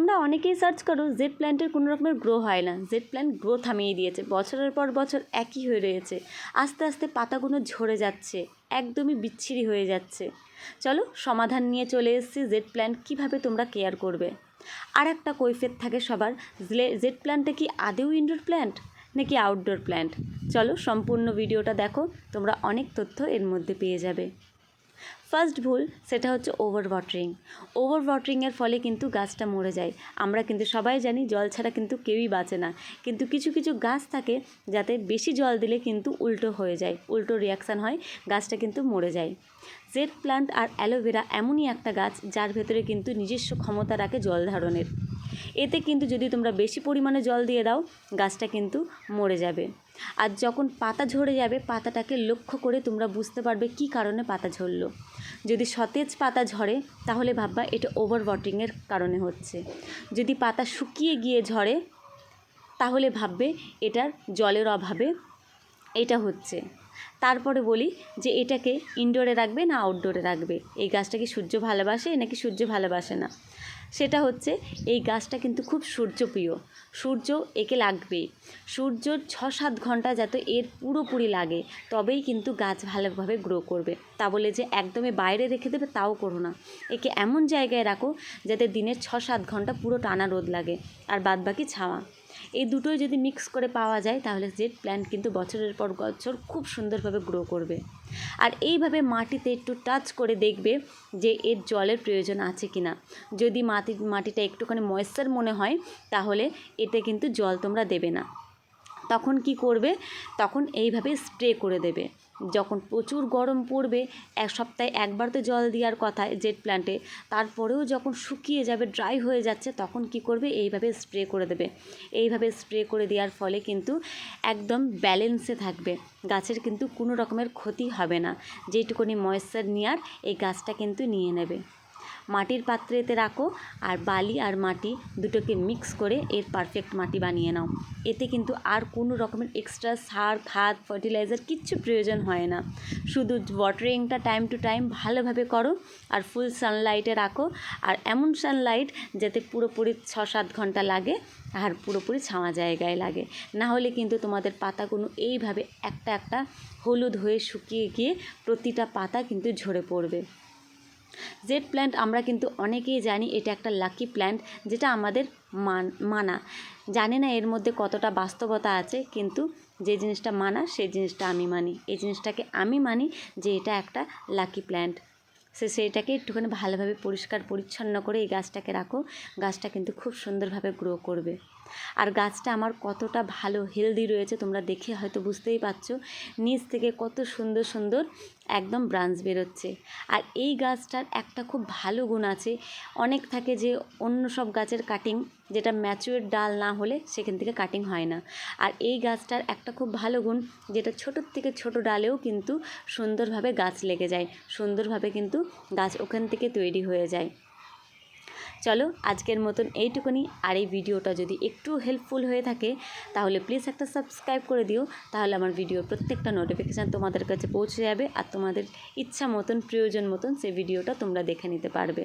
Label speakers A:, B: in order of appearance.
A: তোমরা অনেকেই সার্চ করো জেড প্ল্যান্টের কোনো রকমের গ্রো হয় না, জেড প্ল্যান্ট গ্রো থামিয়ে দিয়েছে, বছরের পর বছর একই হয়ে রয়েছে, আস্তে আস্তে পাতাগুলো ঝরে যাচ্ছে, একদমই বিচ্ছিরি হয়ে যাচ্ছে। চলো সমাধান নিয়ে চলে এসেছি জেড প্ল্যান্ট কীভাবে তোমরা কেয়ার করবে। আর একটা কৈফিয়ত থাকে সবার, জেড প্ল্যান্টটা কি আদেও ইনডোর প্ল্যান্ট নাকি আউটডোর প্ল্যান্ট। চলো সম্পূর্ণ ভিডিওটা দেখো, তোমরা অনেক তথ্য এর মধ্যে পেয়ে যাবে। ফার্স্ট ভুল সেটা হচ্ছে ওভার ওয়াটারিংয়ের ফলে কিন্তু গাছটা মরে যায়। আমরা কিন্তু সবাই জানি জল ছাড়া কিন্তু কেউই বাঁচে না, কিন্তু কিছু কিছু গাছ থাকে যাতে বেশি জল দিলে কিন্তু উল্টো হয়ে যায়, উল্টো রিয়াকশান হয়, গাছটা কিন্তু মরে যায়। জেড প্ল্যান্ট আর অ্যালোভেরা এমনই একটা গাছ যার ভেতরে কিন্তু নিজস্ব ক্ষমতা রাখে জল ধারণের। এতে কিন্তু যদি তোমরা বেশি পরিমাণে জল দিয়ে দাও গাছটা কিন্তু মরে যাবে। আর যখন পাতা ঝরে যাবে পাতাটাকে লক্ষ্য করে তোমরা বুঝতে পারবে কী কারণে পাতা ঝরলো। যদি সতেজ পাতা ঝরে তাহলে ভাববা এটা ওভার ওয়াটারিংয়ের কারণে হচ্ছে। যদি পাতা শুকিয়ে গিয়ে ঝরে তাহলে ভাববে এটার জলের অভাবে এটা হচ্ছে। তারপরে বলি যে এটাকে ইনডোরে রাখবে না আউটডোরে রাখবে, এই গাছটা কি সূর্য ভালোবাসে নাকি সূর্য ভালোবাসে না। সেটা হচ্ছে এই গাছটা কিন্তু খুব সূর্যপ্রিয়, সূর্য একে লাগবেই, সূর্যর 6-7 ঘন্টা যাতে এর পুরোপুরি লাগে তবেই কিন্তু গাছ ভালোভাবে গ্রো করবে। তা বলে যে একদমই বাইরে রেখে দেবে তাও করো না, একে এমন জায়গায় রাখো যাতে দিনের 6-7 ঘন্টা পুরো টানা রোদ লাগে আর বাদবাকি ছাওয়া। এই দুটোই যদি মিক্স করে পাওয়া যায় তাহলে জেড প্ল্যান্ট কিন্তু বছরের পর বছর খুব সুন্দরভাবে গ্রো করবে। আর এইভাবে মাটিতে একটু টাচ করে দেখবে যে এর জলের প্রয়োজন আছে কি না। যদি মাটিটা একটুখানি ময়েশ্চার মনে হয় তাহলে এতে কিন্তু জল তোমরা দেবে না। তখন কি করবে, তখন এইভাবে স্প্রে করে দেবে। যখন প্রচুর গরম পড়বে, এক সপ্তাহে একবার তো জল দেওয়ার কথা জেড প্ল্যান্টে, তারপরেও যখন শুকিয়ে যাবে ড্রাই হয়ে যাচ্ছে তখন কি করবে এইভাবে স্প্রে করে দেবে। এইভাবে স্প্রে করে দেওয়ার ফলে কিন্তু একদম ব্যালেন্সে থাকবে, গাছের কিন্তু কোনো রকমের ক্ষতি হবে না। যেটুকুনি ময়েশ্চার নেওয়ার এই গাছটা কিন্তু নিয়ে নেবে। মাটির পাত্রেতে রাখো আর বালি আর মাটি দুটোকে মিক্স করে এর পারফেক্ট মাটি বানিয়ে নাও। এতে কিন্তু আর কোনো রকমের এক্সট্রা সার খাদ ফার্টিলাইজার কিচ্ছু প্রয়োজন হয় না, শুধু ওয়াটারিংটা টাইম টু টাইম ভালোভাবে করো আর ফুল সানলাইটে রাখো। আর এমন সানলাইট যাতে পুরোপুরি 6-7 ঘন্টা লাগে আর পুরোপুরি ছাওয়া জায়গায় লাগে, না হলে কিন্তু তোমাদের পাতাগুলো এইভাবে একটা একটা হলুদ হয়ে শুকিয়ে গিয়ে প্রতিটা পাতা কিন্তু ঝরে পড়বে। জেড প্ল্যান্ট আমরা কিন্তু অনেকেই জানি এটা একটা লাকি প্ল্যান্ট, যেটা আমাদের মানা, জানি না এর মধ্যে কতটা বাস্তবতা আছে, কিন্তু যে জিনিসটা মানা সেই জিনিসটা আমি মানি, এই জিনিসটাকে আমি মানি যে এটা একটা লাকি প্ল্যান্ট। সেইটাকে একটুখানি ভালোভাবে পরিষ্কার পরিচ্ছন্ন করে এই গাছটাকে রাখো, গাছটা কিন্তু খুব সুন্দরভাবে গ্রো করবে। আর গাছটা আমার কতটা ভালো হেলদি রয়েছে তোমরা দেখে হয়তো বুঝতেই পারছো, নিচ থেকে কত সুন্দর সুন্দর একদম ব্রাঞ্চ বেরোচ্ছে। আর এই গাছটার একটা খুব ভালো গুণ আছে, অনেক থাকে যে অন্য সব গাছের কাটিং যেটা ম্যাচিওর ডাল না হলে সেখান থেকে কাটিং হয় না, আর এই গাছটার একটা খুব ভালো গুণ যেটা ছোটোর থেকে ছোট ডালেও কিন্তু সুন্দরভাবে গাছ লেগে যায়, সুন্দরভাবে কিন্তু গাছ ওখান থেকে তৈরি হয়ে যায়। চলো আজকের মতন এইটুকুনি। আর এই ভিডিওটা যদি একটু হেল্পফুল হয়ে থাকে তাহলে প্লিজ একটা সাবস্ক্রাইব করে দিও, তাহলে আমার ভিডিওর প্রত্যেকটা নোটিফিকেশান তোমাদের কাছে পৌঁছে যাবে আর তোমাদের ইচ্ছা মতন প্রয়োজন মতন সেই ভিডিওটা তোমরা দেখে নিতে পারবে।